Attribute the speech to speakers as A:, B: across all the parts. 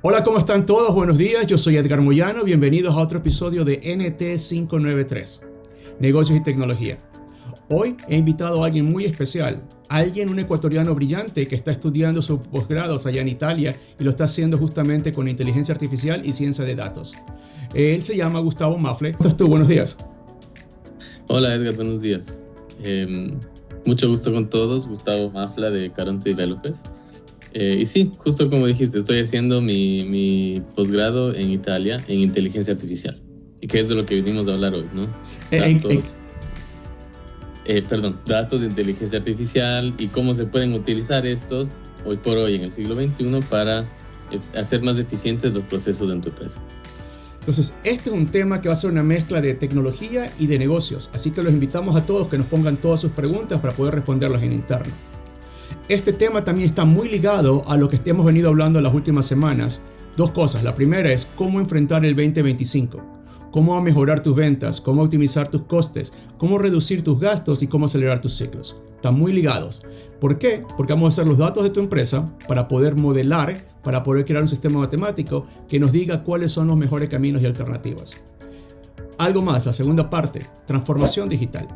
A: Hola, ¿cómo están todos? Buenos días, yo soy Edgar Moyano, bienvenidos a otro episodio de NT593, Negocios y Tecnología. Hoy he invitado a alguien muy especial, un ecuatoriano brillante que está estudiando sus posgrados allá en Italia y lo está haciendo justamente con inteligencia artificial y ciencia de datos. Él se llama Gustavo Mafle. ¿Cómo estás tú? Buenos días.
B: Hola Edgar, buenos días. Mucho gusto con todos, Gustavo Mafla de Caronte Developers. Y sí, justo como dijiste, estoy haciendo mi posgrado en Italia en inteligencia artificial, y que es de lo que venimos a hablar hoy, ¿no? Datos de inteligencia artificial y cómo se pueden utilizar estos hoy por hoy en el siglo XXI para hacer más eficientes los procesos de tu empresa.
A: Entonces, este es un tema que va a ser una mezcla de tecnología y de negocios, así que los invitamos a todos que nos pongan todas sus preguntas para poder responderlas en interno. Este tema también está muy ligado a lo que hemos venido hablando en las últimas semanas. Dos cosas. La primera es cómo enfrentar el 2025, cómo mejorar tus ventas, cómo optimizar tus costes, cómo reducir tus gastos y cómo acelerar tus ciclos. Están muy ligados. ¿Por qué? Porque vamos a hacer los datos de tu empresa para poder modelar, para poder crear un sistema matemático que nos diga cuáles son los mejores caminos y alternativas. Algo más, la segunda parte, transformación digital.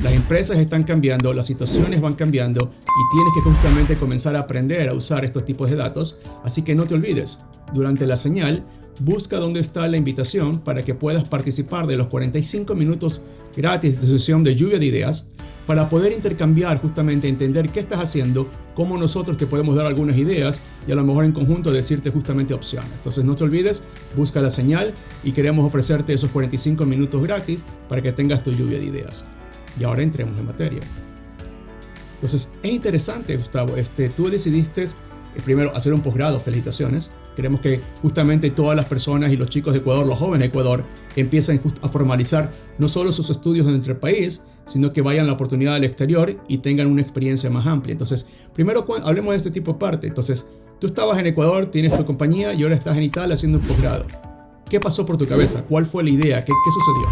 A: Las empresas están cambiando, las situaciones van cambiando y tienes que justamente comenzar a aprender a usar estos tipos de datos. Así que no te olvides, durante la señal, busca dónde está la invitación para que puedas participar de los 45 minutos gratis de sesión de lluvia de ideas para poder intercambiar, justamente entender qué estás haciendo, cómo nosotros te podemos dar algunas ideas y a lo mejor en conjunto decirte justamente opciones. Entonces no te olvides, busca la señal y queremos ofrecerte esos 45 minutos gratis para que tengas tu lluvia de ideas. Y ahora entremos en materia. Entonces es interesante, Gustavo, tú decidiste primero hacer un posgrado, felicitaciones. Queremos que justamente todas las personas y los chicos de Ecuador, los jóvenes de Ecuador, empiecen a formalizar no solo sus estudios en nuestro país, sino que vayan a la oportunidad del exterior y tengan una experiencia más amplia. Entonces, primero hablemos de este tipo de parte. Entonces, tú estabas en Ecuador, tienes tu compañía y ahora estás en Italia haciendo un posgrado. ¿Qué pasó por tu cabeza? ¿Cuál fue la idea? ¿Qué sucedió?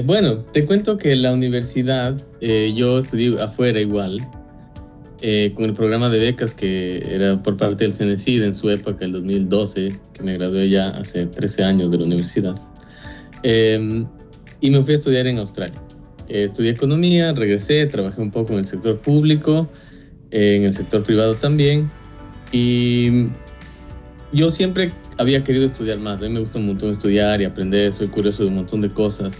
B: Bueno, te cuento que en la universidad yo estudié afuera igual, con el programa de becas que era por parte del CNCID en su época, el 2012, que me gradué ya hace 13 años de la universidad. Y me fui a estudiar en Australia. Estudié economía, regresé, trabajé un poco en el sector público, en el sector privado también. Y yo siempre había querido estudiar más. A mí me gusta un montón estudiar y aprender, soy curioso de un montón de cosas.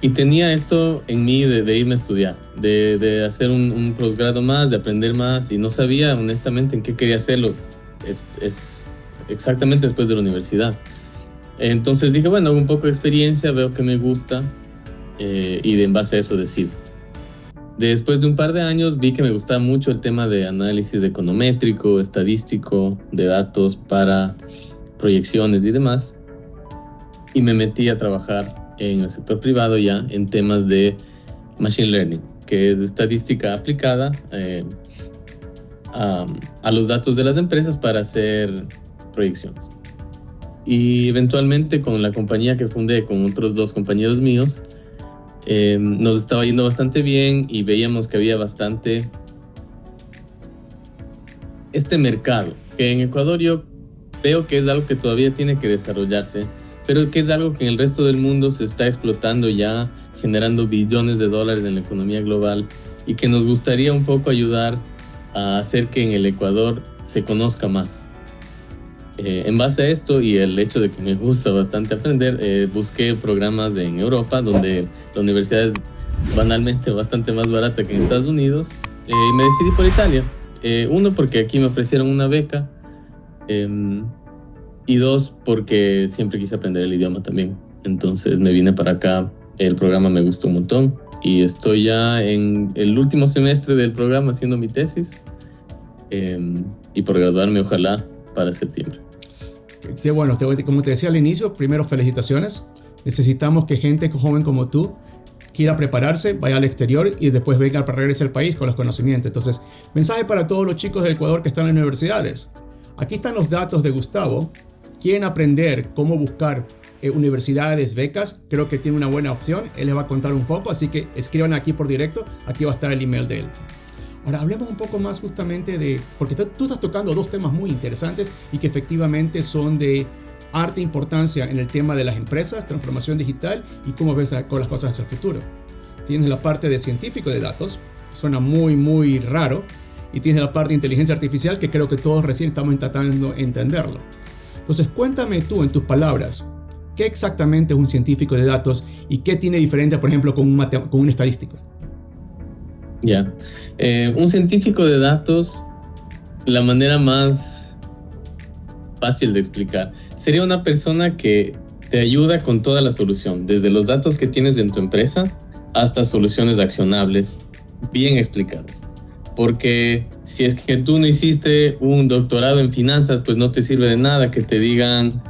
B: Y tenía esto en mí de irme a estudiar, de hacer un posgrado más, de aprender más, y no sabía honestamente en qué quería hacerlo es exactamente después de la universidad. Entonces dije, bueno, hago un poco de experiencia, veo que me gusta y en base a eso decido. Después de un par de años vi que me gustaba mucho el tema de análisis econométrico, estadístico, de datos para proyecciones y demás, y me metí a trabajar en el sector privado ya en temas de Machine Learning, que es estadística aplicada a los datos de las empresas para hacer proyecciones. Y eventualmente con la compañía que fundé con otros dos compañeros míos, nos estaba yendo bastante bien y veíamos que había bastante este mercado, que en Ecuador yo veo que es algo que todavía tiene que desarrollarse, pero que es algo que en el resto del mundo se está explotando ya, generando billones de dólares en la economía global, y que nos gustaría un poco ayudar a hacer que en el Ecuador se conozca más. En base a esto y el hecho de que me gusta bastante aprender, busqué programas en Europa donde la universidad es banalmente bastante más barata que en Estados Unidos, y me decidí por Italia. Uno, porque aquí me ofrecieron una beca, y dos, porque siempre quise aprender el idioma también. Entonces me vine para acá, el programa me gustó un montón y estoy ya en el último semestre del programa haciendo mi tesis, y por graduarme ojalá para septiembre.
A: Bueno, como te decía al inicio, primero felicitaciones. Necesitamos que gente joven como tú quiera prepararse, vaya al exterior y después venga para regresar al país con los conocimientos. Entonces, mensaje para todos los chicos del Ecuador que están en las universidades. Aquí están los datos de Gustavo. Quieren aprender cómo buscar universidades, becas, creo que tiene una buena opción. Él les va a contar un poco, así que escriban aquí por directo. Aquí va a estar el email de él. Ahora hablemos un poco más justamente porque tú estás tocando dos temas muy interesantes y que efectivamente son de harta importancia en el tema de las empresas, transformación digital y cómo ves con las cosas hacia el futuro. Tienes la parte de científico de datos, suena muy muy raro, y tienes la parte de inteligencia artificial que creo que todos recién estamos tratando de entenderlo. Entonces cuéntame tú en tus palabras, ¿qué exactamente es un científico de datos y qué tiene diferente, por ejemplo, con un estadístico?
B: Ya. Un científico de datos, la manera más fácil de explicar, sería una persona que te ayuda con toda la solución, desde los datos que tienes en tu empresa hasta soluciones accionables bien explicadas. Porque si es que tú no hiciste un doctorado en finanzas, pues no te sirve de nada que te digan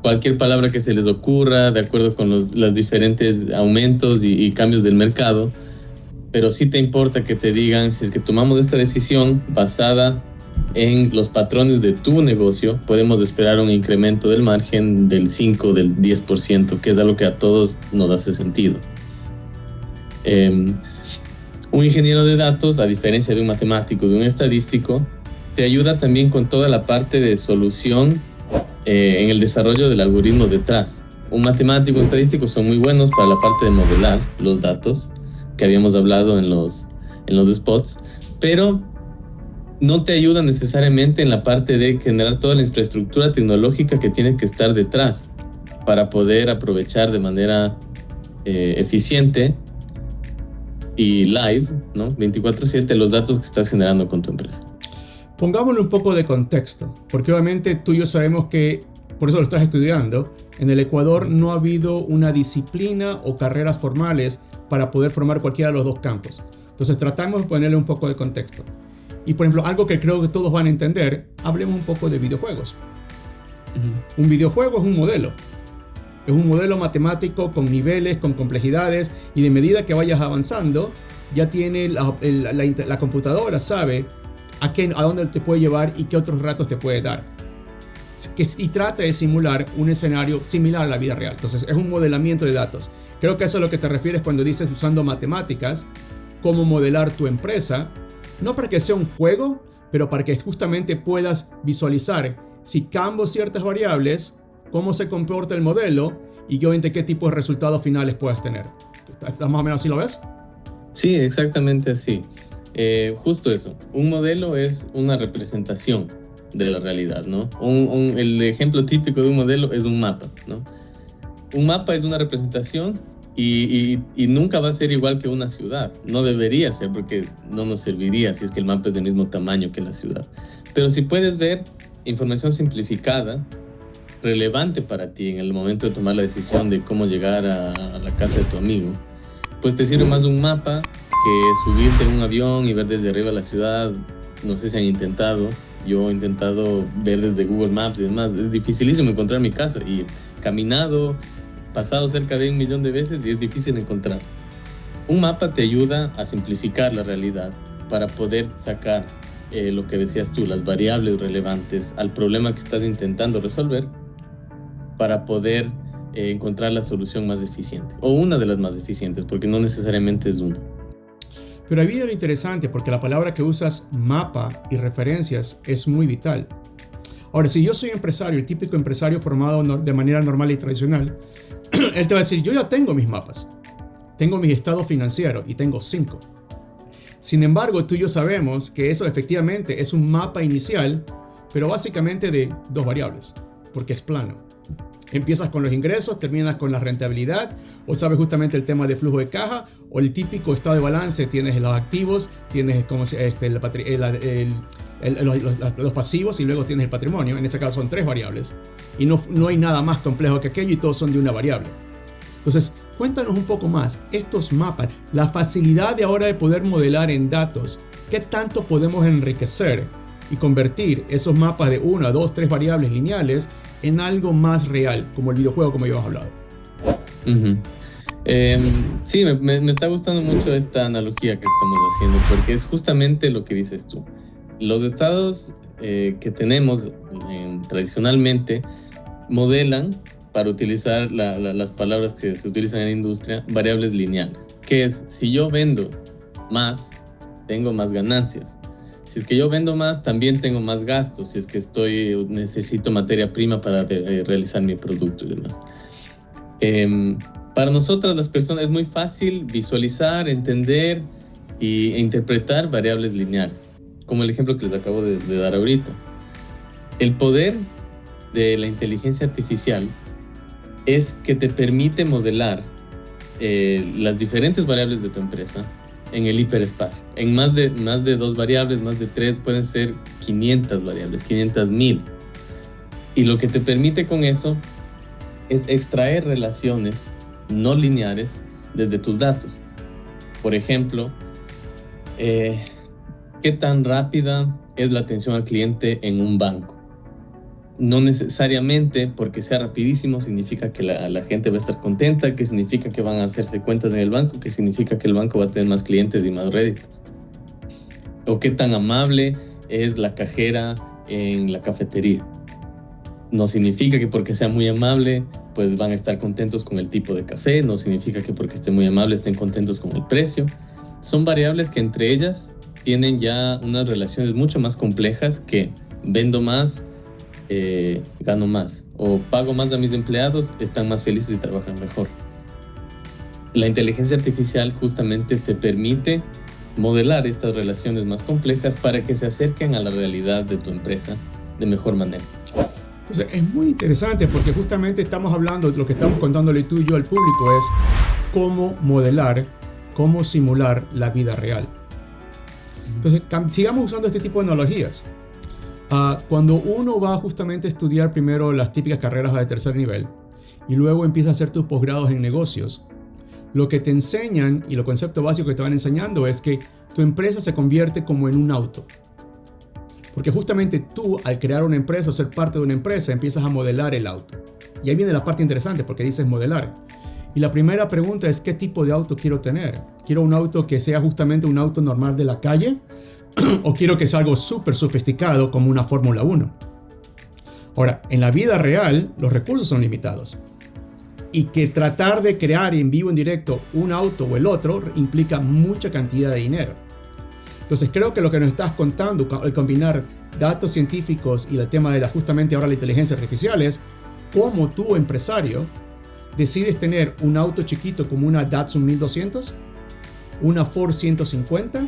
B: cualquier palabra que se les ocurra de acuerdo con los diferentes aumentos y cambios del mercado. Pero sí te importa que te digan, si es que tomamos esta decisión basada en los patrones de tu negocio, podemos esperar un incremento del margen del 5, del 10%, que es algo que a todos nos hace sentido. Un ingeniero de datos, a diferencia de un matemático, de un estadístico, te ayuda también con toda la parte de solución en el desarrollo del algoritmo detrás. Un matemático y un estadístico son muy buenos para la parte de modelar los datos, que habíamos hablado en los spots, pero no te ayuda necesariamente en la parte de generar toda la infraestructura tecnológica que tiene que estar detrás para poder aprovechar de manera eficiente y live, ¿no? 24/7 los datos que estás generando con tu empresa.
A: Pongámosle un poco de contexto, porque obviamente tú y yo sabemos que, por eso lo estás estudiando, en el Ecuador no ha habido una disciplina o carreras formales para poder formar cualquiera de los dos campos. Entonces tratamos de ponerle un poco de contexto. Y por ejemplo, algo que creo que todos van a entender, hablemos un poco de videojuegos. Un videojuego es un modelo. Es un modelo matemático con niveles, con complejidades, y de medida que vayas avanzando, ya tiene la computadora sabe a dónde te puede llevar y qué otros retos te puede dar. Y trata de simular un escenario similar a la vida real. Entonces es un modelamiento de datos. Creo que eso es lo que te refieres cuando dices usando matemáticas, cómo modelar tu empresa, no para que sea un juego, pero para que justamente puedas visualizar si cambio ciertas variables, cómo se comporta el modelo y obviamente qué tipo de resultados finales puedes tener. ¿Estás más o menos así lo ves?
B: Sí, exactamente así. Justo eso. Un modelo es una representación de la realidad, ¿no? El ejemplo típico de un modelo es un mapa, ¿no? Un mapa es una representación y nunca va a ser igual que una ciudad. No debería ser, porque no nos serviría si es que el mapa es del mismo tamaño que la ciudad. Pero si puedes ver información simplificada, relevante para ti en el momento de tomar la decisión de cómo llegar a la casa de tu amigo, pues te sirve más un mapa que subirte en un avión y ver desde arriba la ciudad. No sé si han intentado. Yo he intentado ver desde Google Maps y demás. Es dificilísimo encontrar mi casa y he caminado, pasado cerca de 1 millón de veces y es difícil encontrar. Un mapa te ayuda a simplificar la realidad para poder sacar lo que decías tú, las variables relevantes al problema que estás intentando resolver, para poder encontrar la solución más eficiente o una de las más eficientes, porque no necesariamente es una.
A: Pero ahí viene lo interesante, porque la palabra que usas, mapa y referencias, es muy vital. Ahora, si yo soy empresario, el típico empresario formado de manera normal y tradicional, él te va a decir, yo ya tengo mis mapas, tengo mis estados financieros y tengo 5. Sin embargo, tú y yo sabemos que eso efectivamente es un mapa inicial, pero básicamente de 2 variables, porque es plano. Empiezas con los ingresos, terminas con la rentabilidad, o sabes justamente el tema de flujo de caja, o el típico estado de balance, tienes los activos, tienes los pasivos y luego tienes el patrimonio. En ese caso son 3 variables. Y no hay nada más complejo que aquello y todos son de una variable. Entonces, cuéntanos un poco más, estos mapas, la facilidad de ahora de poder modelar en datos, ¿qué tanto podemos enriquecer y convertir esos mapas de 1, 2, 3 variables lineales en algo más real, como el videojuego, como ya hemos hablado?
B: Sí, me está gustando mucho esta analogía que estamos haciendo, porque es justamente lo que dices tú. Los estados que tenemos tradicionalmente modelan, para utilizar las palabras que se utilizan en la industria, variables lineales, que es, si yo vendo más, tengo más ganancias. Si es que yo vendo más, también tengo más gastos. Si es que necesito materia prima para realizar mi producto y demás. Para nosotras las personas es muy fácil visualizar, entender e interpretar variables lineales, como el ejemplo que les acabo de dar ahorita. El poder de la inteligencia artificial es que te permite modelar las diferentes variables de tu empresa en el hiperespacio. En más de 2 variables, más de 3, pueden ser 500 variables, 500,000. Y lo que te permite con eso es extraer relaciones no lineares desde tus datos. Por ejemplo, ¿qué tan rápida es la atención al cliente en un banco? No necesariamente porque sea rapidísimo significa que la gente va a estar contenta, que significa que van a hacerse cuentas en el banco, que significa que el banco va a tener más clientes y más réditos. O qué tan amable es la cajera en la cafetería. No significa que porque sea muy amable, pues van a estar contentos con el tipo de café. No significa que porque esté muy amable estén contentos con el precio. Son variables que entre ellas tienen ya unas relaciones mucho más complejas que vendo más, gano más, o pago más a mis empleados, están más felices y trabajan mejor. La inteligencia artificial justamente te permite modelar estas relaciones más complejas para que se acerquen a la realidad de tu empresa de mejor manera.
A: Entonces, es muy interesante porque justamente estamos hablando, lo que estamos contándole tú y yo al público es cómo modelar, cómo simular la vida real. Entonces, sigamos usando este tipo de analogías. Cuando uno va justamente a estudiar primero las típicas carreras de tercer nivel y luego empieza a hacer tus posgrados en negocios, lo que te enseñan y los conceptos básicos que te van enseñando es que tu empresa se convierte como en un auto. Porque justamente tú, al crear una empresa o ser parte de una empresa, empiezas a modelar el auto. Y ahí viene la parte interesante porque dices modelar. Y la primera pregunta es, ¿qué tipo de auto quiero tener? ¿Quiero un auto que sea justamente un auto normal de la calle? ¿O quiero que sea algo súper sofisticado como una Fórmula 1? Ahora, en la vida real, los recursos son limitados. Y que tratar de crear en vivo, en directo, un auto o el otro implica mucha cantidad de dinero. Entonces creo que lo que nos estás contando, al combinar datos científicos y el tema de justamente ahora la inteligencia artificial, es cómo tú, empresario, decides tener un auto chiquito como una Datsun 1200, una Ford 150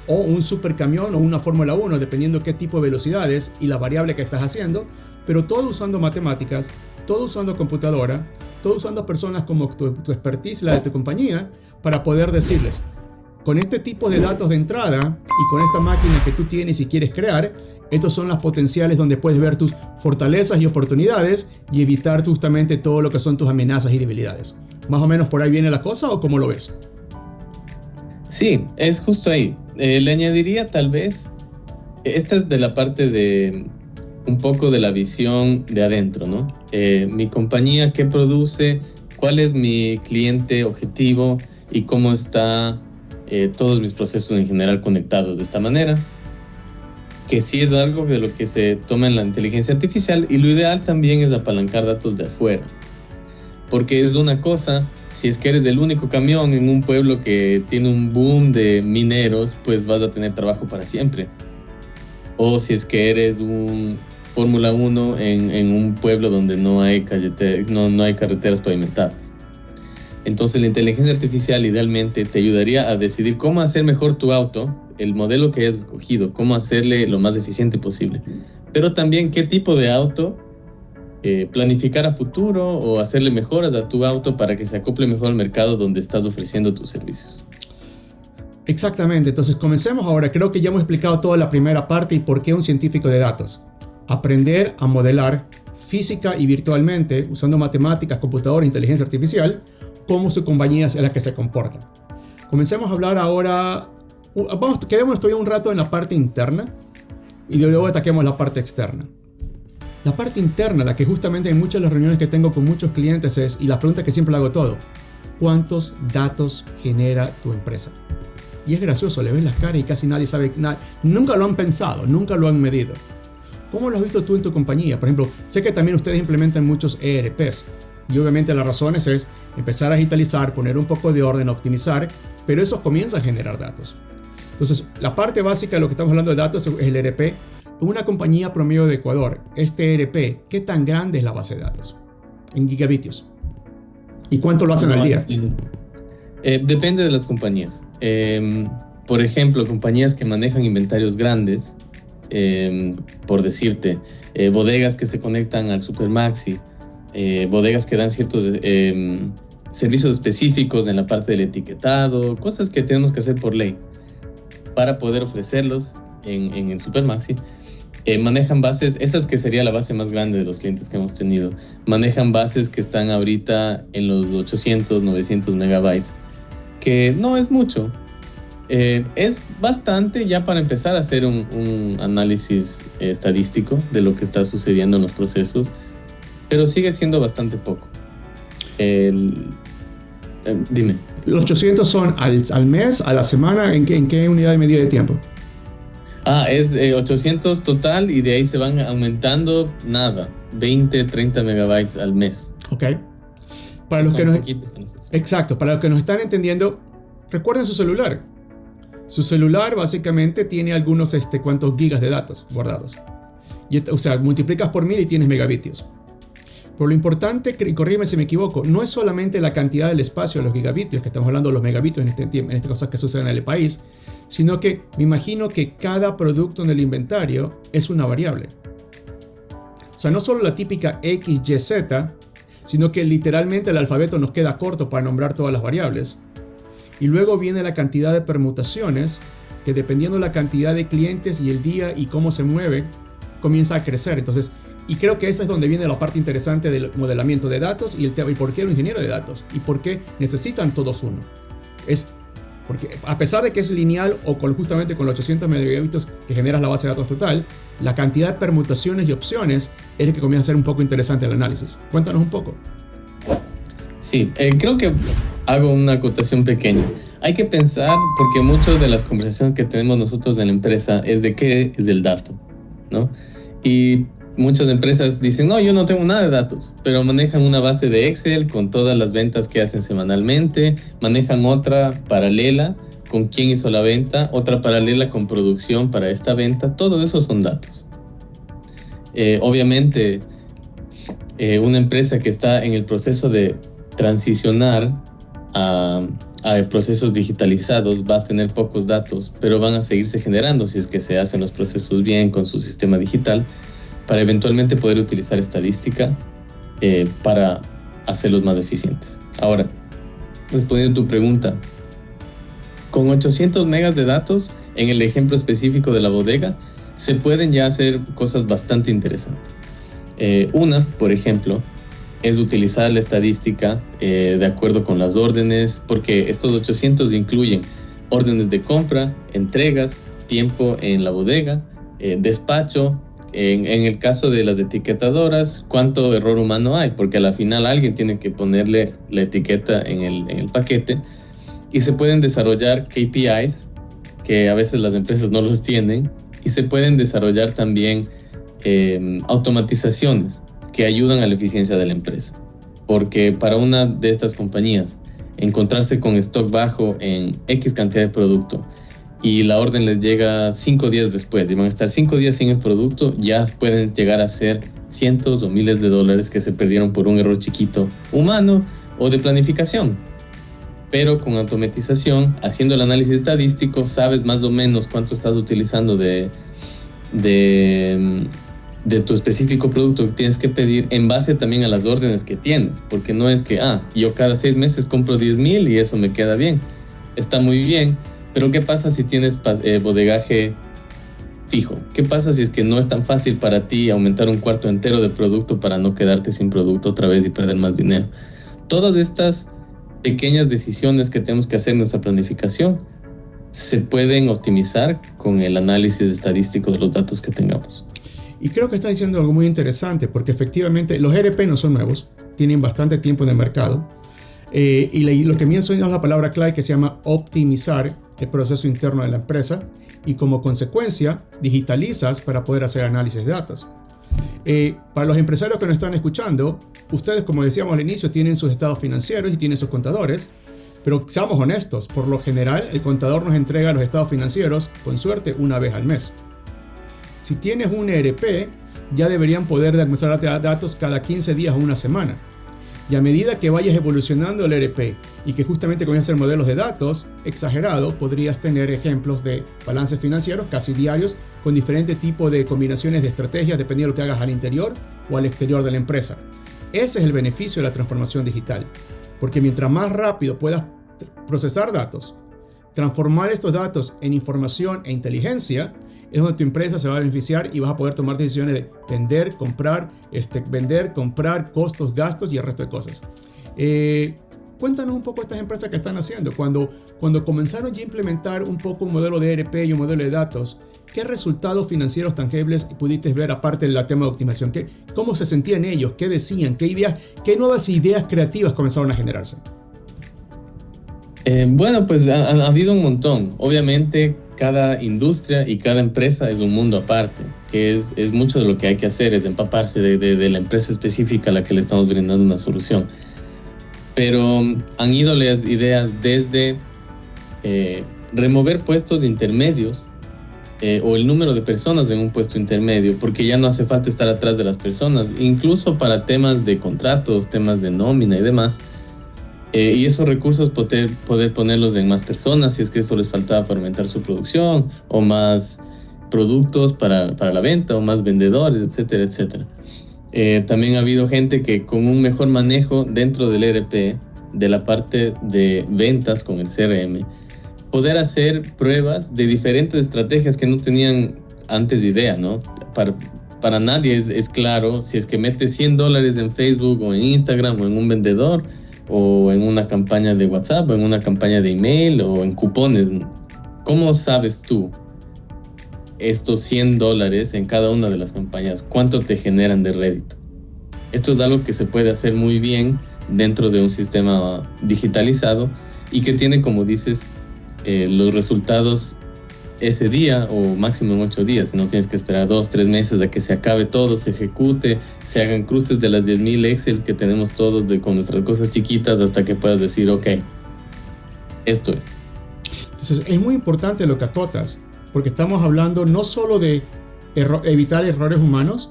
A: o un supercamión o una Fórmula 1, dependiendo qué tipo de velocidades y la variable que estás haciendo, pero todo usando matemáticas, todo usando computadora, todo usando personas como tu expertise, la de tu compañía, para poder decirles, con este tipo de datos de entrada y con esta máquina que tú tienes y quieres crear, estos son las potenciales donde puedes ver tus fortalezas y oportunidades y evitar justamente todo lo que son tus amenazas y debilidades. ¿Más o menos por ahí viene la cosa o cómo lo ves?
B: Sí, es justo ahí. Le añadiría tal vez, esta es de la parte de un poco de la visión de adentro, ¿no? Mi compañía, ¿qué produce? ¿Cuál es mi cliente objetivo? ¿Y cómo está todos mis procesos en general conectados de esta manera? Que sí es algo de lo que se toma en la inteligencia artificial, y lo ideal también es apalancar datos de afuera. Porque es una cosa, si es que eres el único camión en un pueblo que tiene un boom de mineros, pues vas a tener trabajo para siempre. O si es que eres un Fórmula 1 en un pueblo donde no hay carreteras pavimentadas. Entonces la inteligencia artificial idealmente te ayudaría a decidir cómo hacer mejor tu auto, el modelo que hayas escogido, cómo hacerle lo más eficiente posible. Pero también qué tipo de auto planificar a futuro o hacerle mejoras a tu auto para que se acople mejor al mercado donde estás ofreciendo tus servicios.
A: Exactamente, entonces comencemos ahora. Creo que ya hemos explicado toda la primera parte y por qué un científico de datos. Aprender a modelar física y virtualmente usando matemáticas, computadora, inteligencia artificial, cómo su compañía es la que se comporta. Comencemos a hablar ahora, quedémonos todavía un rato en la parte interna y luego ataquemos la parte externa. La parte interna, la que justamente en muchas de las reuniones que tengo con muchos clientes es, y la pregunta que siempre le hago todo, ¿cuántos datos genera tu empresa? Y es gracioso, le ves las caras y casi nadie sabe nada. Nunca lo han pensado, nunca lo han medido. ¿Cómo lo has visto tú en tu compañía? Por ejemplo, sé que también ustedes implementan muchos ERPs. Y obviamente las razones es empezar a digitalizar, poner un poco de orden, optimizar, pero eso comienza a generar datos. Entonces, la parte básica de lo que estamos hablando de datos es el ERP. Una compañía promedio de Ecuador, este ERP, ¿qué tan grande es la base de datos? En gigabitios. ¿Y cuánto lo hacen al día?
B: Sí. Depende de las compañías. Por ejemplo, compañías que manejan inventarios grandes, por decirte, bodegas que se conectan al Supermaxi, bodegas que dan ciertos servicios específicos en la parte del etiquetado, cosas que tenemos que hacer por ley para poder ofrecerlos en el Supermaxi. Manejan bases, esas que sería la base más grande de los clientes que hemos tenido, manejan bases que están ahorita en los 800, 900 megabytes, que no es mucho. Es bastante ya para empezar a hacer un análisis estadístico de lo que está sucediendo en los procesos, pero sigue siendo bastante poco. Dime.
A: ¿Los 800 son al mes, a la semana? ¿En qué unidad de medida de tiempo?
B: Es 800 total y de ahí se van aumentando, 20, 30 megabytes al mes.
A: Ok. Para los que exacto, para los que nos están entendiendo, recuerden su celular. Su celular básicamente tiene algunos cuantos gigas de datos guardados. O sea, multiplicas por 1000 y tienes megabitios. Pero lo importante, y corrígeme si me equivoco, no es solamente la cantidad del espacio de los gigabitios, que estamos hablando de los megabitios en estas cosas que suceden en el país, sino que me imagino que cada producto en el inventario es una variable. O sea, no solo la típica X, Y, Z, sino que literalmente el alfabeto nos queda corto para nombrar todas las variables. Y luego viene la cantidad de permutaciones, que dependiendo de la cantidad de clientes y el día y cómo se mueve, comienza a crecer. Entonces, y creo que esa es donde viene la parte interesante del modelamiento de datos y por qué los ingenieros de datos y por qué necesitan todos uno. Es porque a pesar de que es lineal o justamente con los 800 megabits que generas la base de datos total, la cantidad de permutaciones y opciones es el que comienza a ser un poco interesante el análisis. Cuéntanos un poco.
B: Sí, creo que hago una acotación pequeña. Hay que pensar, porque muchas de las conversaciones que tenemos nosotros en la empresa es de qué es el dato, ¿no? Y muchas empresas dicen, no, yo no tengo nada de datos, pero manejan una base de Excel con todas las ventas que hacen semanalmente, manejan otra paralela con quién hizo la venta, otra paralela con producción para esta venta, todo eso son datos. Obviamente, una empresa que está en el proceso de transicionar a procesos digitalizados va a tener pocos datos, pero van a seguirse generando si es que se hacen los procesos bien con su sistema digital, para eventualmente poder utilizar estadística para hacerlos más eficientes. Ahora, respondiendo a tu pregunta, con 800 megas de datos, en el ejemplo específico de la bodega, se pueden ya hacer cosas bastante interesantes. Una, por ejemplo, es utilizar la estadística de acuerdo con las órdenes, porque estos 800 incluyen órdenes de compra, entregas, tiempo en la bodega, despacho. En el caso de las etiquetadoras, ¿cuánto error humano hay? Porque a la final alguien tiene que ponerle la etiqueta en el paquete, y se pueden desarrollar KPIs, que a veces las empresas no los tienen, y se pueden desarrollar también automatizaciones que ayudan a la eficiencia de la empresa. Porque para una de estas compañías, encontrarse con stock bajo en X cantidad de producto y la orden les llega 5 días después y van a estar 5 días sin el producto, ya pueden llegar a ser cientos o miles de dólares que se perdieron por un error chiquito humano o de planificación. Pero con automatización, haciendo el análisis estadístico, sabes más o menos cuánto estás utilizando de tu específico producto que tienes que pedir en base también a las órdenes que tienes, porque no es que yo cada 6 meses compro 10,000 y eso me queda bien. Está muy bien, pero ¿qué pasa si tienes bodegaje fijo? ¿Qué pasa si es que no es tan fácil para ti aumentar un cuarto entero de producto para no quedarte sin producto otra vez y perder más dinero? Todas estas pequeñas decisiones que tenemos que hacer en nuestra planificación se pueden optimizar con el análisis estadístico de los datos que tengamos.
A: Y creo que estás diciendo algo muy interesante, porque efectivamente los ERP no son nuevos, tienen bastante tiempo en el mercado, y lo que mencionas es la palabra clave que se llama optimizar el proceso interno de la empresa, y como consecuencia digitalizas para poder hacer análisis de datos. Para los empresarios que nos están escuchando, ustedes, como decíamos al inicio, tienen sus estados financieros y tienen sus contadores, Pero seamos honestos, por lo general el contador nos entrega los estados financieros, con suerte, una vez al mes. Si tienes un ERP, ya deberían poder almacenar datos cada 15 días o una semana. Y a medida que vayas evolucionando el ERP y que justamente comienzas a hacer modelos de datos exagerados, podrías tener ejemplos de balances financieros casi diarios con diferentes tipos de combinaciones de estrategias dependiendo de lo que hagas al interior o al exterior de la empresa. Ese es el beneficio de la transformación digital, porque mientras más rápido puedas procesar datos, transformar estos datos en información e inteligencia, es donde tu empresa se va a beneficiar y vas a poder tomar decisiones de vender, comprar, costos, gastos y el resto de cosas. Cuéntanos un poco estas empresas que están haciendo. Cuando comenzaron ya a implementar un poco un modelo de ERP y un modelo de datos, ¿qué resultados financieros tangibles pudiste ver aparte del tema de optimización? ¿Cómo se sentían ellos? ¿Qué decían? ¿Qué nuevas ideas creativas comenzaron a generarse?
B: Bueno, pues ha habido un montón. Obviamente, cada industria y cada empresa es un mundo aparte, que es mucho de lo que hay que hacer, es empaparse de la empresa específica a la que le estamos brindando una solución. Pero han ido las ideas desde remover puestos intermedios o el número de personas en un puesto intermedio, porque ya no hace falta estar atrás de las personas, incluso para temas de contratos, temas de nómina y demás. Y esos recursos poder ponerlos en más personas si es que eso les faltaba para aumentar su producción, o más productos para la venta, o más vendedores, etcétera, etcétera. También ha habido gente que con un mejor manejo dentro del ERP, de la parte de ventas con el CRM, poder hacer pruebas de diferentes estrategias que no tenían antes idea, ¿no? Para nadie es claro si es que metes $100 en Facebook o en Instagram o en un vendedor, o en una campaña de WhatsApp, o en una campaña de email, o en cupones. ¿Cómo sabes tú estos $100 en cada una de las campañas, cuánto te generan de rédito? Esto es algo que se puede hacer muy bien dentro de un sistema digitalizado y que tiene, como dices, los resultados ese día o máximo en 8 días. No tienes que esperar 2-3 meses a que se acabe todo, se ejecute, se hagan cruces de las 10,000 Excel que tenemos todos con nuestras cosas chiquitas hasta que puedas decir, ok, esto es.
A: Entonces es muy importante lo que acotas, porque estamos hablando no solo de evitar errores humanos,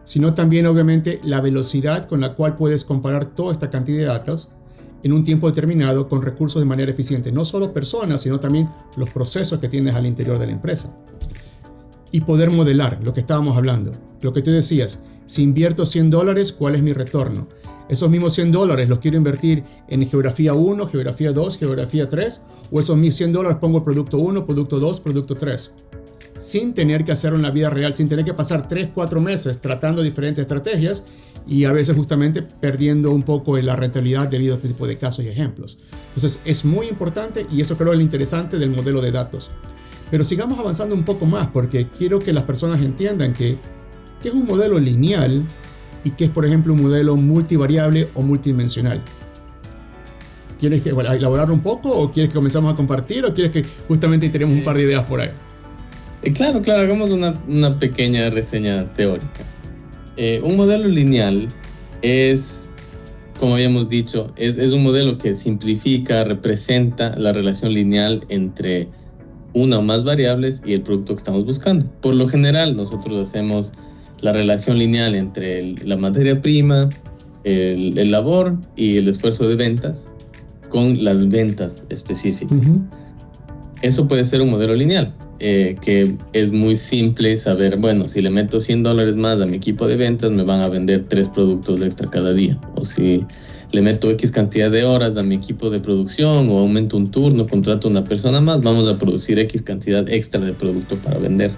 A: sino también obviamente la velocidad con la cual puedes comparar toda esta cantidad de datos en un tiempo determinado con recursos de manera eficiente. No solo personas, sino también los procesos que tienes al interior de la empresa. Y poder modelar lo que estábamos hablando. Lo que tú decías, si invierto $100, ¿cuál es mi retorno? Esos mismos $100 los quiero invertir en geografía 1, geografía 2, geografía 3, o esos mis $100 pongo producto 1, producto 2, producto 3. Sin tener que hacerlo en la vida real, sin tener que pasar 3-4 meses tratando diferentes estrategias y a veces justamente perdiendo un poco la rentabilidad debido a este tipo de casos y ejemplos. Entonces es muy importante y eso creo es lo interesante del modelo de datos. Pero sigamos avanzando un poco más porque quiero que las personas entiendan que es un modelo lineal y que es, por ejemplo, un modelo multivariable o multidimensional. ¿Quieres que elaborar un poco o quieres que comencemos a compartir o quieres que justamente tenemos un par de ideas por ahí?
B: Claro, hagamos una pequeña reseña teórica. Un modelo lineal es, como habíamos dicho, es un modelo que simplifica, representa la relación lineal entre una o más variables y el producto que estamos buscando. Por lo general, nosotros hacemos la relación lineal entre la materia prima, el labor y el esfuerzo de ventas con las ventas específicas. Uh-huh. Eso puede ser un modelo lineal, que es muy simple saber, bueno, si le meto $100 más a mi equipo de ventas, me van a vender 3 productos extra cada día. O si le meto X cantidad de horas a mi equipo de producción o aumento un turno, contrato a una persona más, vamos a producir X cantidad extra de producto para vender.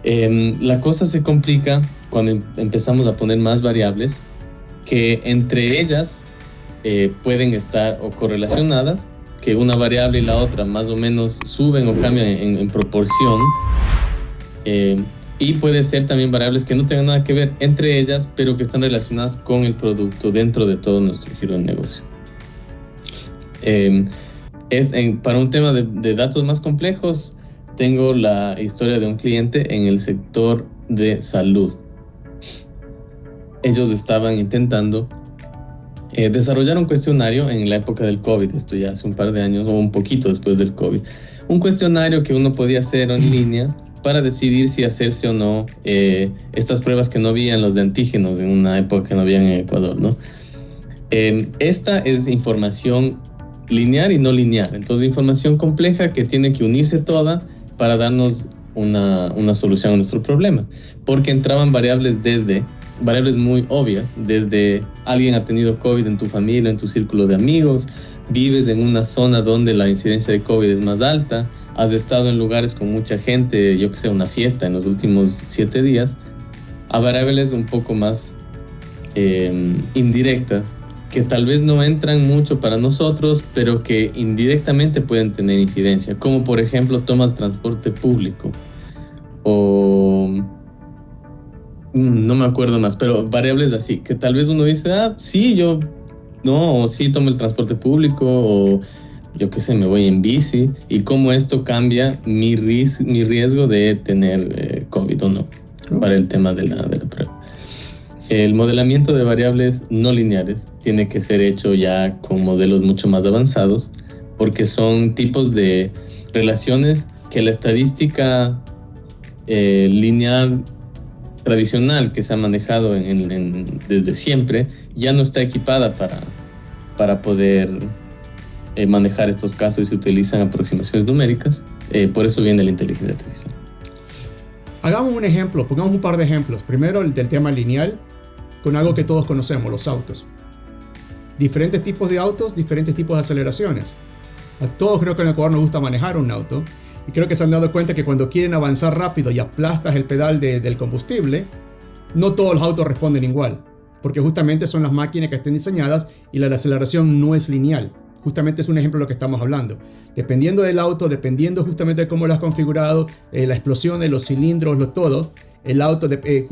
B: La cosa se complica cuando empezamos a poner más variables que entre ellas pueden estar o correlacionadas, que una variable y la otra más o menos suben o cambian en proporción, y puede ser también variables que no tengan nada que ver entre ellas, pero que están relacionadas con el producto dentro de todo nuestro giro de negocio. Para un tema de datos más complejos, tengo la historia de un cliente en el sector de salud. Ellos estaban intentando desarrollar un cuestionario en la época del COVID, esto ya hace un par de años o un poquito después del COVID, un cuestionario que uno podía hacer en línea para decidir si hacerse o no estas pruebas que no habían, los de antígenos, en una época que no habían en Ecuador, ¿no? Esta es información lineal y no lineal, entonces información compleja que tiene que unirse toda para darnos una solución a nuestro problema, porque entraban variables muy obvias, desde alguien ha tenido COVID en tu familia, en tu círculo de amigos, vives en una zona donde la incidencia de COVID es más alta, has estado en lugares con mucha gente, yo que sé, una fiesta en los últimos 7 días, a variables un poco más indirectas, que tal vez no entran mucho para nosotros, pero que indirectamente pueden tener incidencia, como por ejemplo tomas transporte público o no me acuerdo más, pero variables así, que tal vez uno dice, sí, yo no, o sí tomo el transporte público, o yo qué sé, me voy en bici, y cómo esto cambia mi riesgo de tener COVID o no, para el tema de la prueba. El modelamiento de variables no lineares tiene que ser hecho ya con modelos mucho más avanzados, porque son tipos de relaciones que la estadística lineal tradicional que se ha manejado desde siempre ya no está equipada para poder manejar estos casos, y se utilizan aproximaciones numéricas. Por eso viene la inteligencia artificial.
A: Hagamos un ejemplo, pongamos un par de ejemplos. Primero el del tema lineal, con algo que todos conocemos, los autos. Diferentes tipos de autos, diferentes tipos de aceleraciones. A todos creo que en Ecuador nos gusta manejar un auto, y creo que se han dado cuenta que cuando quieren avanzar rápido y aplastas el pedal del combustible, no todos los autos responden igual, porque justamente son las máquinas que estén diseñadas y la aceleración no es lineal. Justamente es un ejemplo de lo que estamos hablando. Dependiendo del auto, dependiendo justamente de cómo lo has configurado, la explosión de los cilindros, todo, el auto,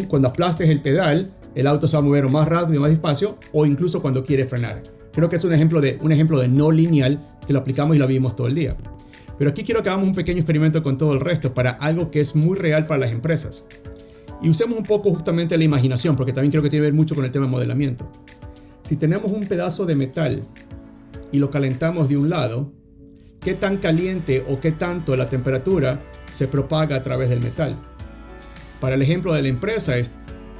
A: cuando aplastes el pedal, el auto se va a mover más rápido, más despacio, o incluso cuando quiere frenar. Creo que es un ejemplo de no lineal que lo aplicamos y lo vimos todo el día. Pero aquí quiero que hagamos un pequeño experimento con todo el resto para algo que es muy real para las empresas. Y usemos un poco justamente la imaginación, porque también creo que tiene que ver mucho con el tema de modelamiento. Si tenemos un pedazo de metal y lo calentamos de un lado, ¿qué tan caliente o qué tanto la temperatura se propaga a través del metal? Para el ejemplo de la empresa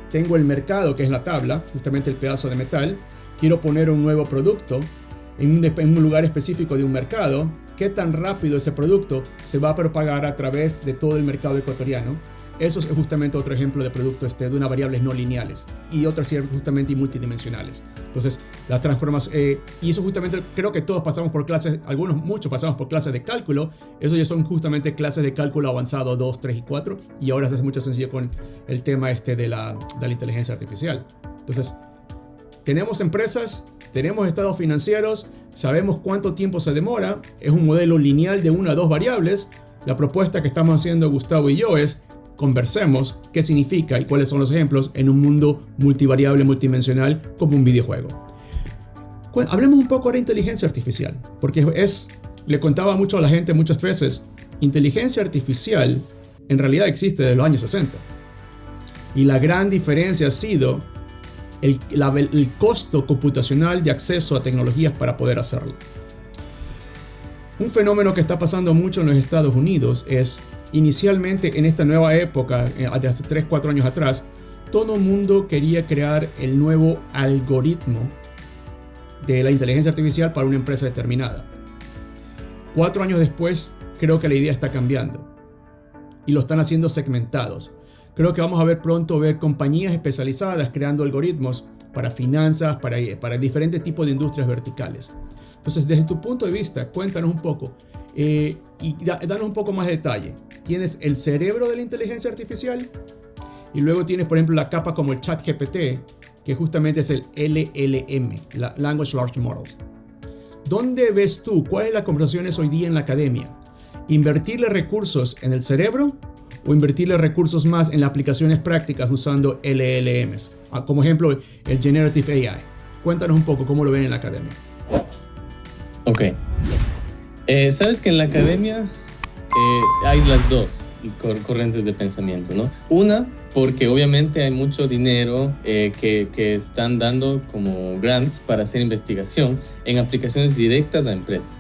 A: tengo el mercado, que es la tabla, justamente el pedazo de metal, quiero poner un nuevo producto en un lugar específico de un mercado, ¿qué tan rápido ese producto se va a propagar a través de todo el mercado ecuatoriano? Eso es justamente otro ejemplo de producto de unas variables no lineales y otras justamente multidimensionales. Entonces, la transformación, y eso justamente creo que todos pasamos por clases, muchos pasamos por clases de cálculo. Eso ya son justamente clases de cálculo avanzado 2, 3 y 4, y ahora se hace mucho sencillo con el tema de la inteligencia artificial. Entonces, tenemos empresas, tenemos estados financieros, sabemos cuánto tiempo se demora, es un modelo lineal de 1 a 2 variables. La propuesta que estamos haciendo Gustavo y yo es: conversemos qué significa y cuáles son los ejemplos en un mundo multivariable, multidimensional, como un videojuego. Hablemos un poco de inteligencia artificial, porque le contaba mucho a la gente muchas veces, inteligencia artificial en realidad existe desde los años 60. Y la gran diferencia ha sido el costo computacional de acceso a tecnologías para poder hacerlo. Un fenómeno que está pasando mucho en los Estados Unidos es, inicialmente en esta nueva época, de hace 3-4 años atrás, todo el mundo quería crear el nuevo algoritmo de la inteligencia artificial para una empresa determinada. 4 años después, creo que la idea está cambiando y lo están haciendo segmentados. Creo que vamos a ver pronto compañías especializadas creando algoritmos para finanzas, para diferentes tipos de industrias verticales. Entonces, desde tu punto de vista, cuéntanos un poco y danos un poco más de detalle. Tienes el cerebro de la inteligencia artificial y luego tienes, por ejemplo, la capa como el ChatGPT, que justamente es el LLM, la Language Large Models. ¿Dónde ves tú? ¿Cuáles son las conversaciones hoy día en la academia? ¿Invertirle recursos en el cerebro o invertirle recursos más en las aplicaciones prácticas usando LLMs? Como ejemplo, el Generative AI. Cuéntanos un poco cómo lo ven en la academia.
B: Ok. Sabes que en la academia hay las dos. corrientes de pensamiento, ¿no? Una, porque obviamente hay mucho dinero que están dando como grants para hacer investigación en aplicaciones directas a empresas.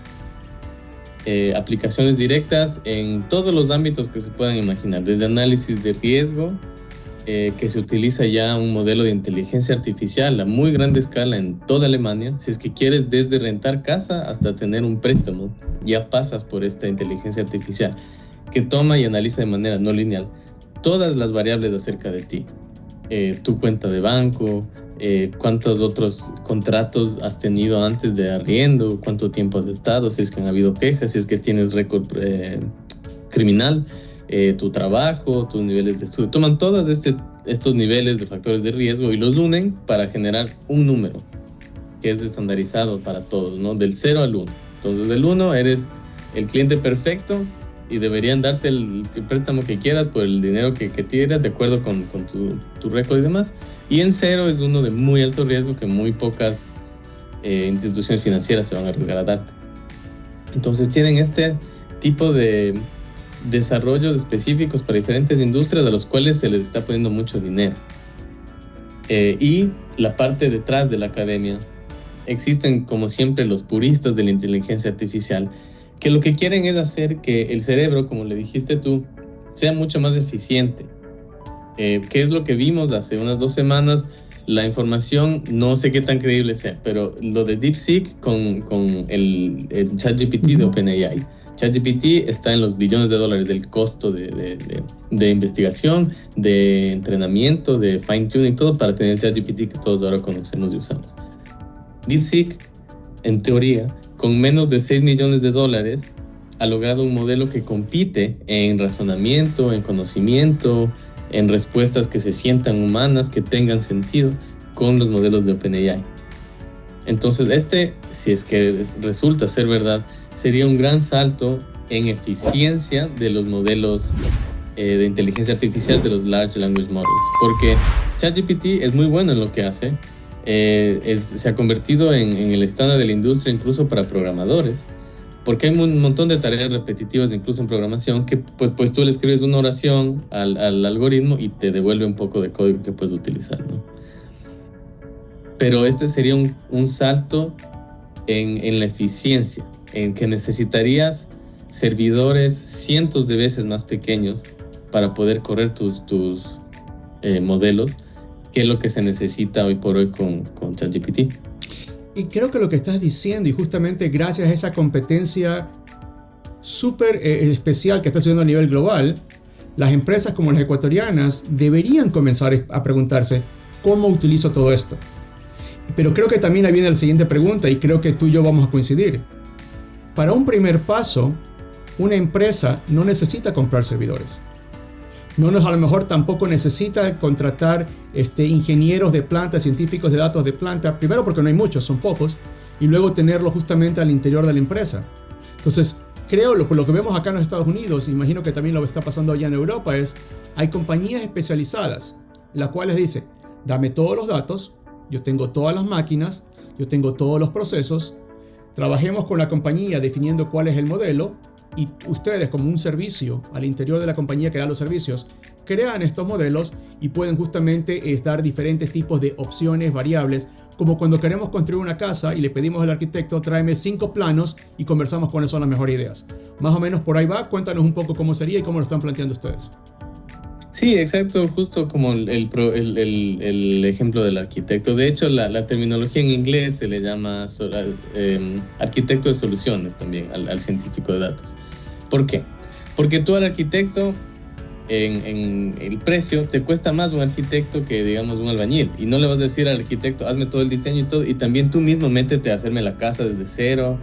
B: Aplicaciones directas en todos los ámbitos que se puedan imaginar, desde análisis de riesgo, que se utiliza ya un modelo de inteligencia artificial a muy grande escala en toda Alemania. Si es que quieres desde rentar casa hasta tener un préstamo, ya pasas por esta inteligencia artificial que toma y analiza de manera no lineal todas las variables acerca de ti. Tu cuenta de banco, cuántos otros contratos has tenido antes de arriendo, cuánto tiempo has estado, si es que han habido quejas, si es que tienes récord criminal, tu trabajo, tus niveles de estudio. Toman todos estos niveles de factores de riesgo y los unen para generar un número que es estandarizado para todos, ¿no? Del 0 al 1. Entonces, del 1 eres el cliente perfecto y deberían darte el préstamo que quieras por el dinero que tienes, de acuerdo con tu récord y demás. Y en 0 es uno de muy alto riesgo que muy pocas instituciones financieras se van a arriesgar a darte. Entonces, tienen este tipo de desarrollos específicos para diferentes industrias a los cuales se les está poniendo mucho dinero. Y la parte detrás de la academia, existen como siempre los puristas de la inteligencia artificial, que lo que quieren es hacer que el cerebro, como le dijiste tú, sea mucho más eficiente. ¿Qué es lo que vimos hace unas 2 semanas? La información, no sé qué tan creíble sea, pero lo de DeepSeek con el ChatGPT de OpenAI. ChatGPT está en los billones de dólares del costo de investigación, de entrenamiento, de fine-tuning, todo para tener el ChatGPT que todos ahora conocemos y usamos. DeepSeek, en teoría, con menos de $6 millones ha logrado un modelo que compite en razonamiento, en conocimiento, en respuestas que se sientan humanas, que tengan sentido con los modelos de OpenAI. Entonces, si es que resulta ser verdad, sería un gran salto en eficiencia de los modelos de inteligencia artificial, de los Large Language Models, porque ChatGPT es muy bueno en lo que hace. Se ha convertido en el estándar de la industria incluso para programadores, porque hay un montón de tareas repetitivas incluso en programación que pues tú le escribes una oración al algoritmo y te devuelve un poco de código que puedes utilizar, ¿no? Pero sería un salto en la eficiencia, en que necesitarías servidores cientos de veces más pequeños para poder correr tus modelos, que es lo que se necesita hoy por hoy con ChatGPT.
A: Y creo que lo que estás diciendo, y justamente gracias a esa competencia súper especial que está sucediendo a nivel global, las empresas como las ecuatorianas deberían comenzar a preguntarse ¿cómo utilizo todo esto? Pero creo que también ahí viene la siguiente pregunta, y creo que tú y yo vamos a coincidir. Para un primer paso, una empresa no necesita comprar servidores. A lo mejor tampoco necesita contratar ingenieros de planta, científicos de datos de planta, primero porque no hay muchos, son pocos, y luego tenerlo justamente al interior de la empresa. Entonces, creo, por lo que vemos acá en los Estados Unidos, imagino que también lo está pasando allá en Europa, hay compañías especializadas, las cuales dicen, dame todos los datos, yo tengo todas las máquinas, yo tengo todos los procesos, trabajemos con la compañía definiendo cuál es el modelo, y ustedes como un servicio al interior de la compañía que da los servicios, crean estos modelos y pueden justamente dar diferentes tipos de opciones, variables, como cuando queremos construir una casa y le pedimos al arquitecto tráeme 5 planos y conversamos cuáles son las mejores ideas. Más o menos por ahí va. Cuéntanos un poco cómo sería y cómo lo están planteando ustedes.
B: Sí, exacto, justo como el ejemplo del arquitecto. De hecho, la terminología en inglés se le llama arquitecto de soluciones también al científico de datos. ¿Por qué? Porque tú al arquitecto, en el precio, te cuesta más un arquitecto que, digamos, un albañil. Y no le vas a decir al arquitecto, hazme todo el diseño y todo, y también tú mismo métete a hacerme la casa desde cero.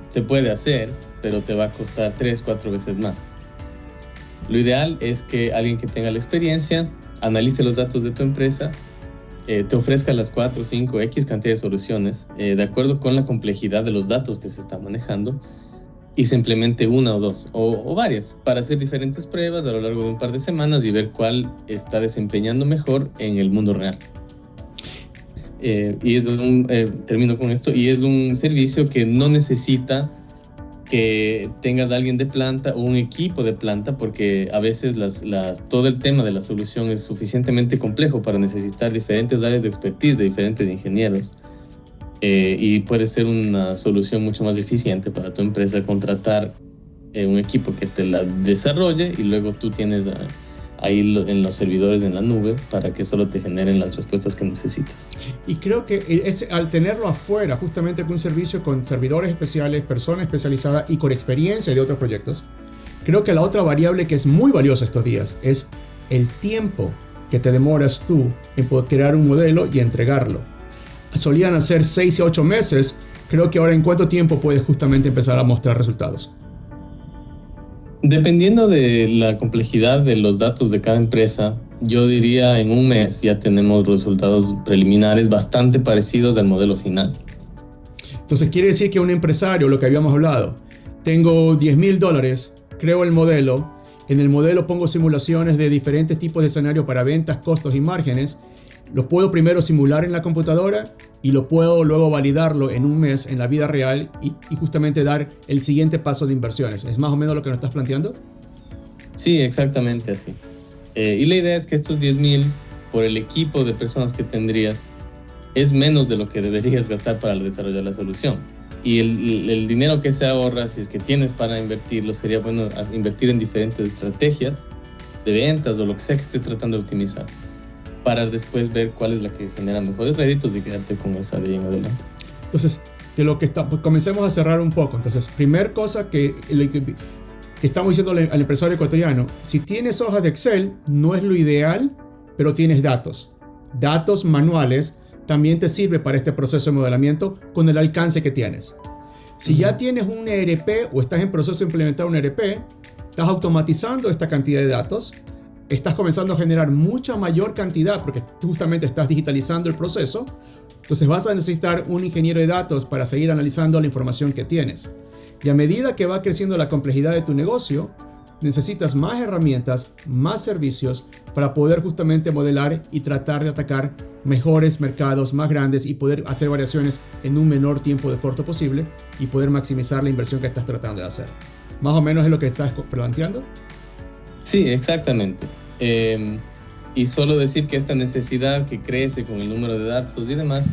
B: Se puede hacer, pero te va a costar 3-4 veces más. Lo ideal es que alguien que tenga la experiencia analice los datos de tu empresa, te ofrezca las 4, 5, X cantidad de soluciones de acuerdo con la complejidad de los datos que se están manejando, y se implemente una o dos o varias para hacer diferentes pruebas a lo largo de un par de semanas y ver cuál está desempeñando mejor en el mundo real. Termino con esto, y es un servicio que no necesita que tengas a alguien de planta o un equipo de planta, porque a veces todo el tema de la solución es suficientemente complejo para necesitar diferentes áreas de expertise de diferentes ingenieros. Y puede ser una solución mucho más eficiente para tu empresa contratar un equipo que te la desarrolle y luego tú tienes ahí en los servidores en la nube para que solo te generen las respuestas que necesitas.
A: Y creo que al tenerlo afuera, justamente con un servicio con servidores especiales, personas especializadas y con experiencia de otros proyectos, creo que la otra variable que es muy valiosa estos días es el tiempo que te demoras tú en poder crear un modelo y entregarlo. Solían hacer 6 a 8 meses, creo que ahora en cuánto tiempo puedes justamente empezar a mostrar resultados.
B: Dependiendo de la complejidad de los datos de cada empresa, yo diría en un mes ya tenemos resultados preliminares bastante parecidos al modelo final.
A: Entonces quiere decir que un empresario, lo que habíamos hablado, tengo $10,000, creo el modelo, en el modelo pongo simulaciones de diferentes tipos de escenarios para ventas, costos y márgenes, lo puedo primero simular en la computadora y lo puedo luego validarlo en un mes en la vida real y justamente dar el siguiente paso de inversiones. ¿Es más o menos lo que nos estás planteando?
B: Sí, exactamente así. Y la idea es que estos 10,000 por el equipo de personas que tendrías es menos de lo que deberías gastar para desarrollar la solución. Y el dinero que se ahorra, si es que tienes para invertirlo, sería bueno invertir en diferentes estrategias de ventas o lo que sea que estés tratando de optimizar, para después ver cuál es la que genera mejores réditos y quedarte con esa de ahí en adelante.
A: Entonces, de lo que pues comencemos a cerrar un poco. Entonces, primer cosa que estamos diciendo al empresario ecuatoriano, si tienes hojas de Excel, no es lo ideal, pero tienes datos. Datos manuales también te sirve para este proceso de modelamiento con el alcance que tienes. Si ya tienes un ERP o estás en proceso de implementar un ERP, estás automatizando esta cantidad de datos, estás comenzando a generar mucha mayor cantidad porque justamente estás digitalizando el proceso. Entonces vas a necesitar un ingeniero de datos para seguir analizando la información que tienes. Y a medida que va creciendo la complejidad de tu negocio, necesitas más herramientas, más servicios para poder justamente modelar y tratar de atacar mejores mercados más grandes y poder hacer variaciones en un menor tiempo de corto posible y poder maximizar la inversión que estás tratando de hacer. ¿Más o menos es lo que estás planteando?
B: Sí, exactamente. Y solo decir que esta necesidad que crece con el número de datos y demás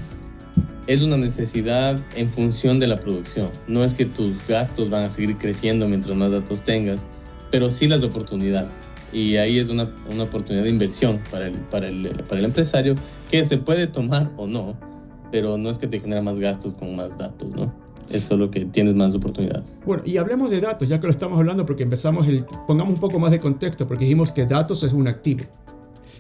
B: es una necesidad en función de la producción. No es que tus gastos van a seguir creciendo mientras más datos tengas, pero sí las oportunidades. Y ahí es una oportunidad de inversión para el empresario que se puede tomar o no, pero no es que te genera más gastos con más datos, ¿no? Es solo que tienes más oportunidades.
A: Bueno, y hablemos de datos, ya que lo estamos hablando, porque pongamos un poco más de contexto, porque dijimos que datos es un activo.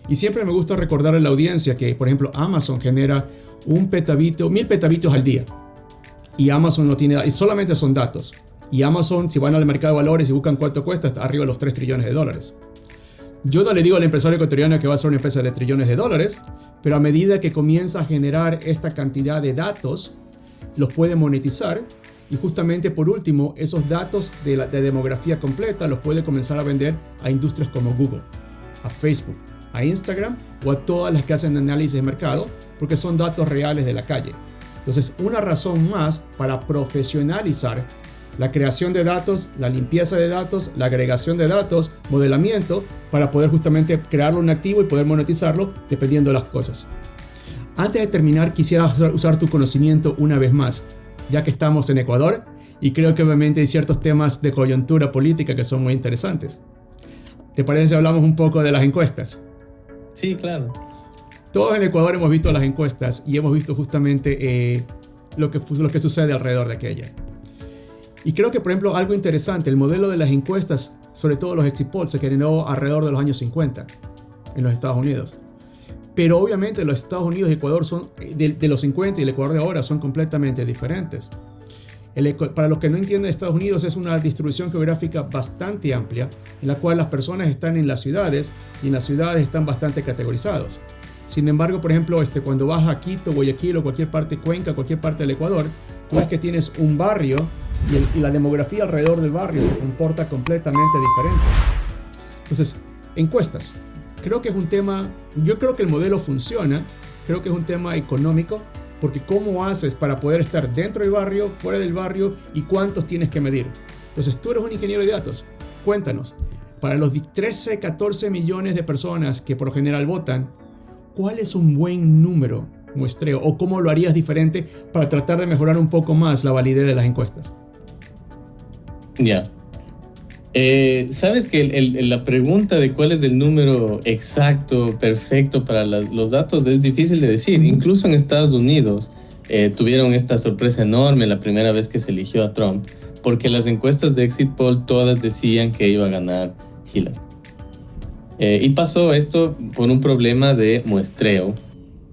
A: Y siempre me gusta recordarle a la audiencia que, por ejemplo, Amazon genera 1 petabito, 1000 petabitos al día. Y Amazon no tiene, solamente son datos. Y Amazon, si van al mercado de valores y buscan cuánto cuesta, está arriba de los $3 trillones. Yo no le digo al empresario ecuatoriano que va a ser una empresa de trillones de dólares, pero a medida que comienza a generar esta cantidad de datos, los puede monetizar y justamente por último esos datos de demografía completa los puede comenzar a vender a industrias como Google, a Facebook, a Instagram o a todas las que hacen análisis de mercado porque son datos reales de la calle. Entonces, una razón más para profesionalizar la creación de datos, la limpieza de datos, la agregación de datos, modelamiento, para poder justamente crearlo un activo y poder monetizarlo dependiendo de las cosas. Antes de terminar, quisiera usar tu conocimiento una vez más, ya que estamos en Ecuador y creo que obviamente hay ciertos temas de coyuntura política que son muy interesantes. ¿Te parece si hablamos un poco de las encuestas?
B: Sí, claro.
A: Todos en Ecuador hemos visto las encuestas y hemos visto justamente lo que sucede alrededor de aquella. Y creo que, por ejemplo, algo interesante, el modelo de las encuestas, sobre todo los exit polls, se generó alrededor de los años 50 en los Estados Unidos. Pero obviamente los Estados Unidos y Ecuador son, de los 50 y el Ecuador de ahora son completamente diferentes. Para los que no entienden, Estados Unidos es una distribución geográfica bastante amplia, en la cual las personas están en las ciudades y en las ciudades están bastante categorizados. Sin embargo, por ejemplo, cuando vas a Quito, Guayaquil o cualquier parte, Cuenca, cualquier parte del Ecuador, tú ves que tienes un barrio y la demografía alrededor del barrio se comporta completamente diferente. Entonces, encuestas. Creo que es un tema, yo creo que el modelo funciona, creo que es un tema económico, porque ¿cómo haces para poder estar dentro del barrio, fuera del barrio y cuántos tienes que medir? Entonces tú eres un ingeniero de datos. Cuéntanos, para los 13, 14 millones de personas que por lo general votan, ¿cuál es un buen número muestreo? ¿O cómo lo harías diferente para tratar de mejorar un poco más la validez de las encuestas?
B: Ya. Sabes que la pregunta de cuál es el número exacto, perfecto para los datos es difícil de decir. Incluso en Estados Unidos tuvieron esta sorpresa enorme la primera vez que se eligió a Trump, porque las encuestas de Exit Poll todas decían que iba a ganar Hillary. Y pasó esto por un problema de muestreo,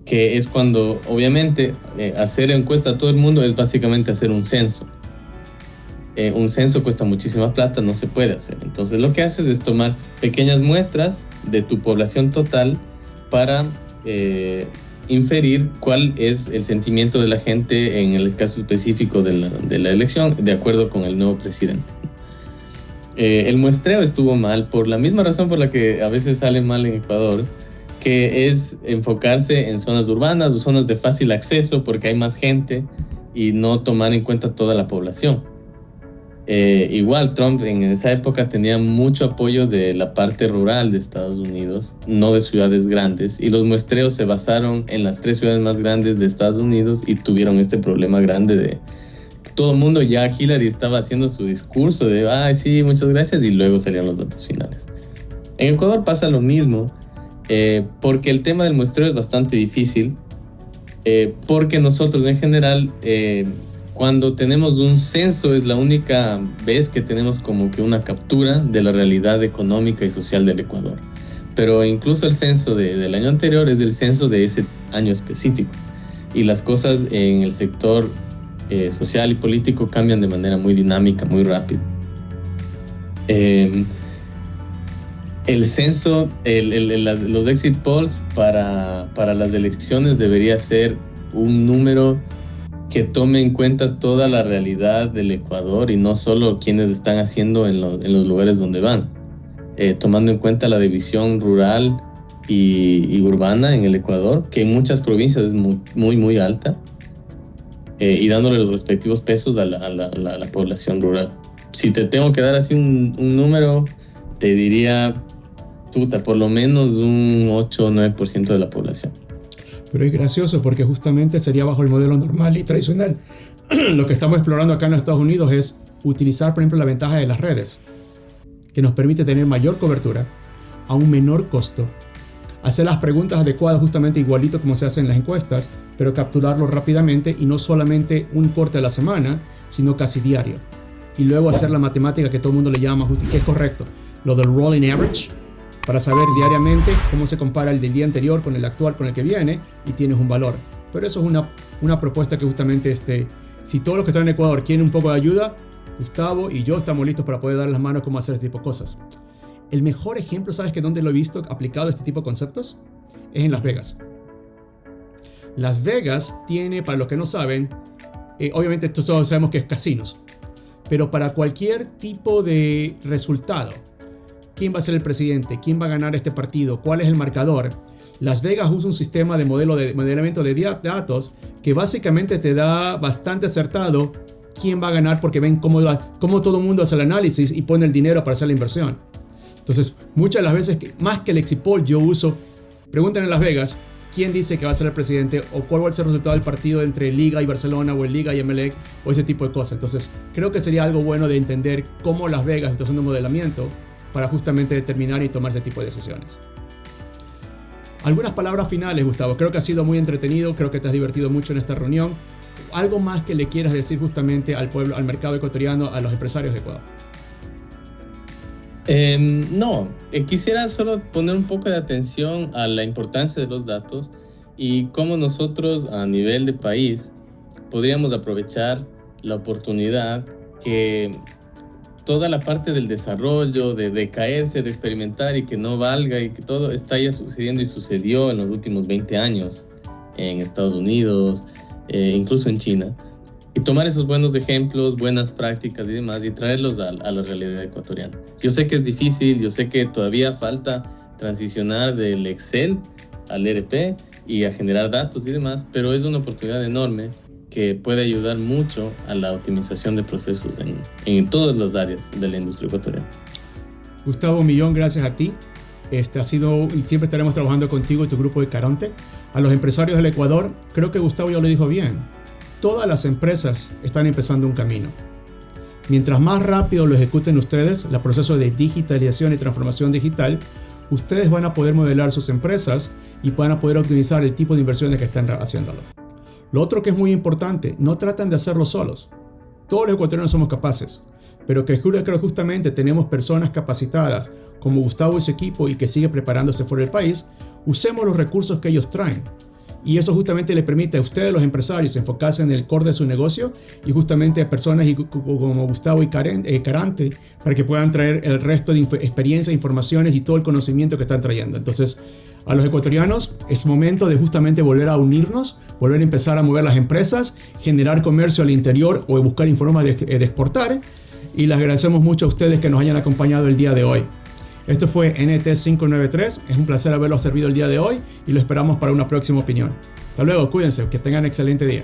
B: que es cuando, obviamente, hacer encuesta a todo el mundo es básicamente hacer un censo. Un censo cuesta muchísima plata, no se puede hacer. Entonces lo que haces es tomar pequeñas muestras de tu población total para inferir cuál es el sentimiento de la gente en el caso específico de la elección, de acuerdo con el nuevo presidente. El muestreo estuvo mal por la misma razón por la que a veces sale mal en Ecuador, que es enfocarse en zonas urbanas o zonas de fácil acceso porque hay más gente y no tomar en cuenta toda la población. Igual Trump en esa época tenía mucho apoyo de la parte rural de Estados Unidos, no de ciudades grandes, y los muestreos se basaron en las 3 ciudades más grandes de Estados Unidos y tuvieron este problema grande de todo el mundo. Ya Hillary estaba haciendo su discurso de ay sí, muchas gracias, y luego salían los datos finales. En Ecuador pasa lo mismo, porque el tema del muestreo es bastante difícil, porque nosotros en general cuando tenemos un censo es la única vez que tenemos como que una captura de la realidad económica y social del Ecuador. Pero incluso el censo del año anterior es el censo de ese año específico. Y las cosas en el sector social y político cambian de manera muy dinámica, muy rápida. El censo, los exit polls para las elecciones debería ser un número que tome en cuenta toda la realidad del Ecuador y no solo quienes están haciendo en los lugares donde van, tomando en cuenta la división rural y urbana en el Ecuador, que en muchas provincias es muy alta, y dándole los respectivos pesos a la población rural. Si te tengo que dar así un número, te diría, por lo menos un 8 o 9% de la población.
A: Pero es gracioso porque justamente sería bajo el modelo normal y tradicional. Lo que estamos explorando acá en los Estados Unidos es utilizar, por ejemplo, la ventaja de las redes, que nos permite tener mayor cobertura a un menor costo, hacer las preguntas adecuadas justamente igualito como se hace en las encuestas, pero capturarlo rápidamente y no solamente un corte a la semana, sino casi diario. Y luego hacer la matemática que todo el mundo le llama, que es correcto, lo del rolling average, para saber diariamente cómo se compara el del día anterior con el actual, con el que viene, y tienes un valor. Pero eso es una propuesta que justamente, si todos los que están en Ecuador quieren un poco de ayuda, Gustavo y yo estamos listos para poder dar las manos cómo hacer este tipo de cosas. El mejor ejemplo, ¿sabes que dónde lo he visto aplicado este tipo de conceptos? Es en Las Vegas. Las Vegas tiene, para los que no saben, obviamente todos sabemos que es casinos, pero para cualquier tipo de resultado, quién va a ser el presidente, quién va a ganar este partido, cuál es el marcador, Las Vegas usa un sistema de modelamiento de datos que básicamente te da bastante acertado quién va a ganar, porque ven cómo todo el mundo hace el análisis y pone el dinero para hacer la inversión. Entonces, muchas de las veces, más que el exit poll, yo uso, preguntan en Las Vegas, quién dice que va a ser el presidente o cuál va a ser el resultado del partido entre Liga y Barcelona o el Liga y Emelec o ese tipo de cosas. Entonces, creo que sería algo bueno de entender cómo Las Vegas está haciendo un modelamiento para justamente determinar y tomar ese tipo de decisiones. Algunas palabras finales, Gustavo. Creo que ha sido muy entretenido, creo que te has divertido mucho en esta reunión. ¿Algo más que le quieras decir justamente al pueblo, al mercado ecuatoriano, a los empresarios de Ecuador?
B: No, quisiera solo poner un poco de atención a la importancia de los datos y cómo nosotros a nivel de país podríamos aprovechar la oportunidad que toda la parte del desarrollo, de caerse, de experimentar y que no valga y que todo está ya sucediendo y sucedió en los últimos 20 años en Estados Unidos, incluso en China, y tomar esos buenos ejemplos, buenas prácticas y demás y traerlos a la realidad ecuatoriana. Yo sé que es difícil, yo sé que todavía falta transicionar del Excel al ERP y a generar datos y demás, pero es una oportunidad enorme que puede ayudar mucho a la optimización de procesos en todas las áreas de la industria ecuatoriana.
A: Gustavo, millón gracias a ti. Ha sido, y siempre estaremos trabajando contigo y tu grupo de Caronte. A los empresarios del Ecuador, creo que Gustavo ya lo dijo bien. Todas las empresas están empezando un camino. Mientras más rápido lo ejecuten ustedes, el proceso de digitalización y transformación digital, ustedes van a poder modelar sus empresas y van a poder optimizar el tipo de inversiones que están haciéndolo. Lo otro que es muy importante, no traten de hacerlo solos. Todos los ecuatorianos somos capaces, pero creo que justamente tenemos personas capacitadas como Gustavo y su equipo y que sigue preparándose fuera del país. Usemos los recursos que ellos traen. Y eso justamente le permite a ustedes, los empresarios, enfocarse en el core de su negocio y justamente a personas como Gustavo y Caronte para que puedan traer el resto de experiencias, informaciones y todo el conocimiento que están trayendo. Entonces, a los ecuatorianos es momento de justamente volver a unirnos, volver a empezar a mover las empresas, generar comercio al interior o buscar formas de exportar. Y les agradecemos mucho a ustedes que nos hayan acompañado el día de hoy. Esto fue NT593, es un placer haberlo servido el día de hoy y lo esperamos para una próxima opinión. Hasta luego, cuídense, que tengan un excelente día.